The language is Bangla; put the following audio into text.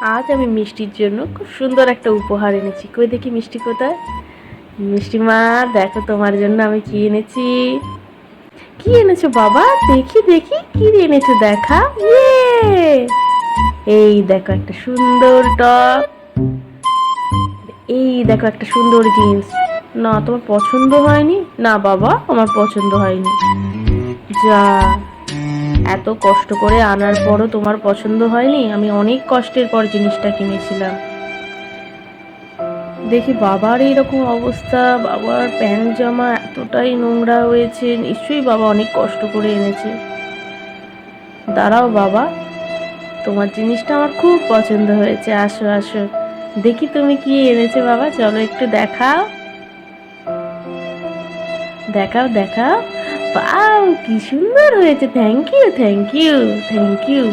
আজ আমি মিষ্টির জন্য খুব সুন্দর একটা উপহার এনেছি। কই দেখি মিষ্টি কোথায়? মিষ্টি মা, দেখো তোমার জন্য আমি কি এনেছি। কি এনেছো বাবা? দেখি দেখি কি এনেছো, দেখা। ইয়ে, এই দেখো একটা সুন্দর টপ, এই দেখো একটা সুন্দর জিন্স। না, তোমার পছন্দ হয়নি? না বাবা, আমার পছন্দ হয়নি। যা, এত কষ্ট করে আনার পরও তোমার পছন্দ হয়নি? আমি অনেক কষ্টের পর জিনিসটা কিনেছিলাম। দেখি বাবার এইরকম অবস্থা, বাবার প্যান্ট জামা এতটাই নোংরা হয়েছে, নিশ্চয়ই বাবা অনেক কষ্ট করে এনেছে। দাঁড়াও বাবা, তোমার জিনিসটা আমার খুব পছন্দ হয়েছে, আসো আসো দেখি তুমি কি এনেছো বাবা, চলো একটু দেখাও, দেখাও দেখাও। পাও, কি সুন্দর হয়েছে, thank you thank you thank you.